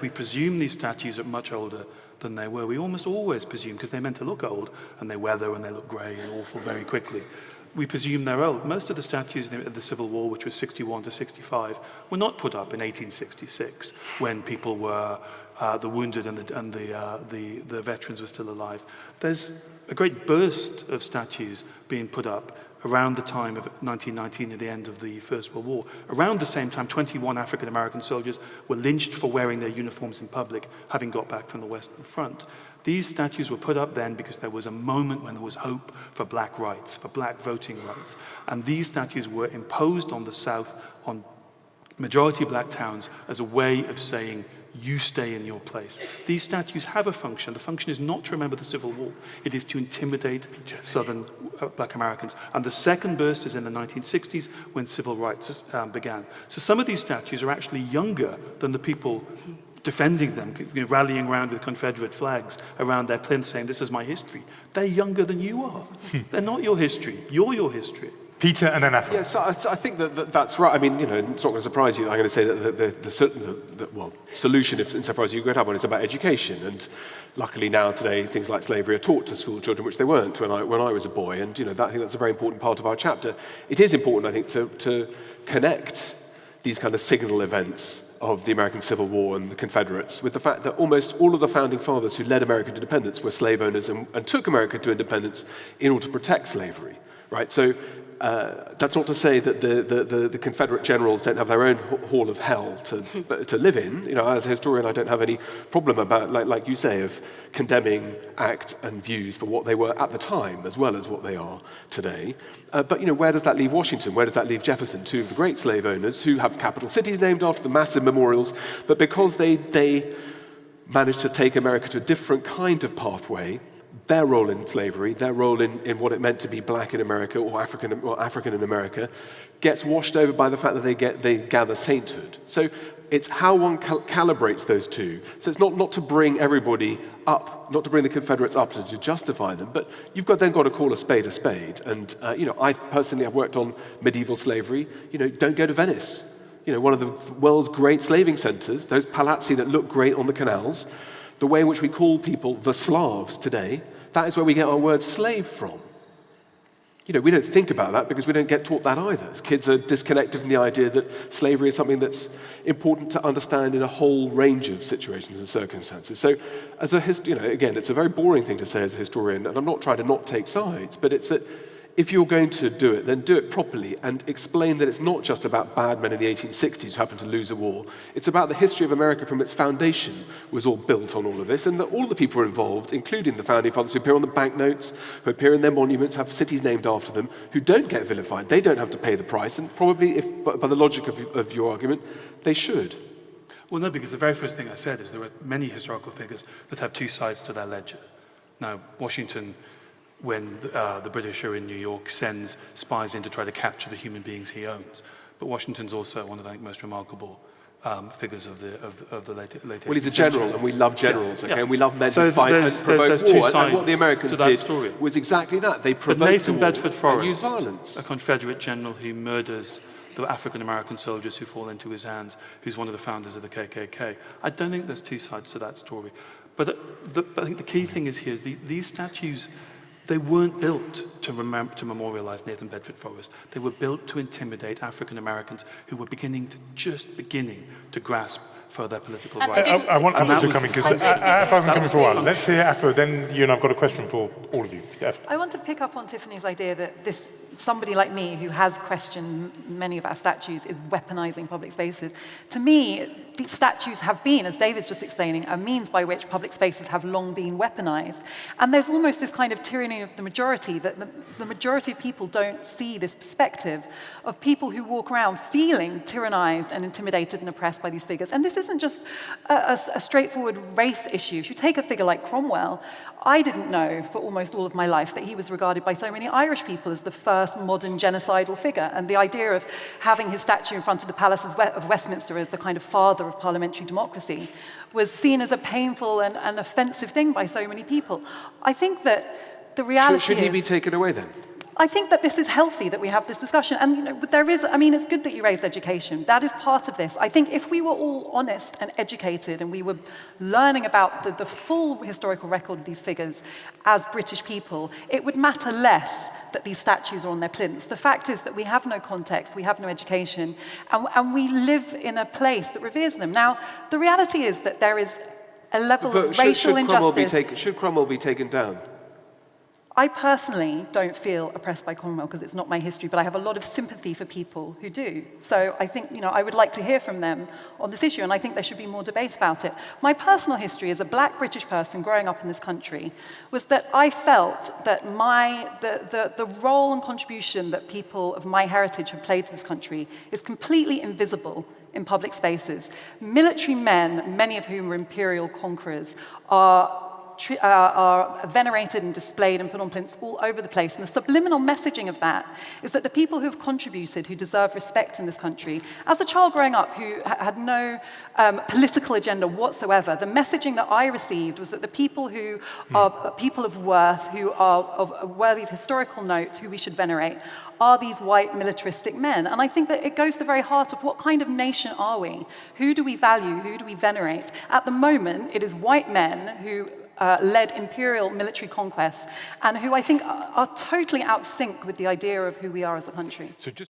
We presume these statues are much older than they were. We almost always presume, because they're meant to look old, and they weather and they look grey and awful very quickly. We presume they're old. Most of the statues in the Civil War, which was 61 to 65, were not put up in 1866, when people were, the wounded and the veterans were still alive. There's a great burst of statues being put up around the time of 1919, at the end of the First World War. Around the same time, 21 African-American soldiers were lynched for wearing their uniforms in public, having got back from the Western Front. These statues were put up then because there was a moment when there was hope for black rights, for black voting rights. And these statues were imposed on the South, on majority black towns, as a way of saying, you stay in your place. These statues have a function. The function is not to remember the Civil War. It is to intimidate Southern black Americans. And the second burst is in the 1960s, when civil rights began. So some of these statues are actually younger than the people defending them, rallying around with Confederate flags around their plinth saying, this is my history. They're younger than you are. They're not your history. You're your history. Peter and then Afua. Yes, I think that's right. I mean, it's not going to surprise you. I'm going to say that the solution, insofar as you could have one, is about education. And luckily now today, things like slavery are taught to school children, which they weren't when I was a boy. And I think that's a very important part of our chapter. It is important, I think, to connect these kind of signal events of the American Civil War and the Confederates with the fact that almost all of the founding fathers who led American independence were slave owners and took America to independence in order to protect slavery, right? So that's not to say that the Confederate generals don't have their own hall of hell to live in. As a historian, I don't have any problem about, like you say, of condemning acts and views for what they were at the time, as well as what they are today. But where does that leave Washington? Where does that leave Jefferson? Two of the great slave owners who have capital cities named after them, massive memorials, but because they managed to take America to a different kind of pathway, their role in slavery, their role in what it meant to be black in America or African in America, gets washed over by the fact that they gather sainthood. So it's how one calibrates those two. So it's not to bring everybody up, not to bring the Confederates up to justify them, but you've then got to call a spade a spade. And I personally have worked on medieval slavery. Don't go to Venice. One of the world's great slaving centers, those palazzi that look great on the canals, the way in which we call people the Slavs today, that is where we get our word slave from. We don't think about that because we don't get taught that either. Kids are disconnected from the idea that slavery is something that's important to understand in a whole range of situations and circumstances. So, again, it's a very boring thing to say as a historian, and I'm not trying to not take sides, but it's that if you're going to do it, then do it properly and explain that it's not just about bad men in the 1860s who happened to lose a war. It's about the history of America from its foundation was all built on all of this, and that all the people involved, including the founding fathers who appear on the banknotes, who appear in their monuments, have cities named after them, who don't get vilified. They don't have to pay the price, and probably, by the logic of your argument, they should. Well, no, because the very first thing I said is there are many historical figures that have two sides to their ledger. Now, Washington, when the British are in New York, sends spies in to try to capture the human beings he owns. But Washington's also one of the most remarkable figures of the late Well, he's a general, and we love generals, okay? Yeah. And we love men who fight and provoke war. And what the Americans did story was exactly that. They but provoked Nathan the war Bedford and Forrest, used violence. a Confederate general who murders the African-American soldiers who fall into his hands, who's one of the founders of the KKK. I don't think there's two sides to that story. But I think the key thing is here is these statues, they weren't built to memorialize Nathan Bedford Forrest. They were built to intimidate African Americans who were beginning to grasp for their political rights. I want Afua to come in, because Afua hasn't come in for a while. Let's hear Afua, then you and I've got a question for all of you. I want to pick up on Tiffany's idea that somebody like me who has questioned many of our statues is weaponizing public spaces. To me, these statues have been, as David's just explaining, a means by which public spaces have long been weaponized. And there's almost this kind of tyranny of the majority, that the majority of people don't see this perspective of people who walk around feeling tyrannized and intimidated and oppressed by these figures. And this isn't just a straightforward race issue. If you take a figure like Cromwell, I didn't know for almost all of my life that he was regarded by so many Irish people as the first modern genocidal figure. And the idea of having his statue in front of the Palace of Westminster as the kind of father of parliamentary democracy was seen as a painful and offensive thing by so many people. I think that the reality Should he be taken away then? I think that this is healthy, that we have this discussion. And you know, there is, I mean, it's good that you raised education. That is part of this. I think if we were all honest and educated and we were learning about the full historical record of these figures as British people, it would matter less that these statues are on their plinths. The fact is that we have no context, we have no education, and we live in a place that reveres them. Now, the reality is that there is a level of racial injustice. Should Cromwell be taken down? I personally don't feel oppressed by Cromwell because it's not my history, but I have a lot of sympathy for people who do. So I think, you know, I would like to hear from them on this issue, and I think there should be more debate about it. My personal history as a black British person growing up in this country was that I felt that the role and contribution that people of my heritage have played to this country is completely invisible in public spaces. Military men, many of whom were imperial conquerors, are venerated and displayed and put on plinths all over the place. And the subliminal messaging of that is that the people who have contributed, who deserve respect in this country, as a child growing up who had no political agenda whatsoever, the messaging that I received was that the people who are people of worth, who are worthy of historical note, who we should venerate, are these white militaristic men. And I think that it goes to the very heart of what kind of nation are we? Who do we value? Who do we venerate? At the moment, it is white men who led imperial military conquests and who I think are totally out of sync with the idea of who we are as a country. So just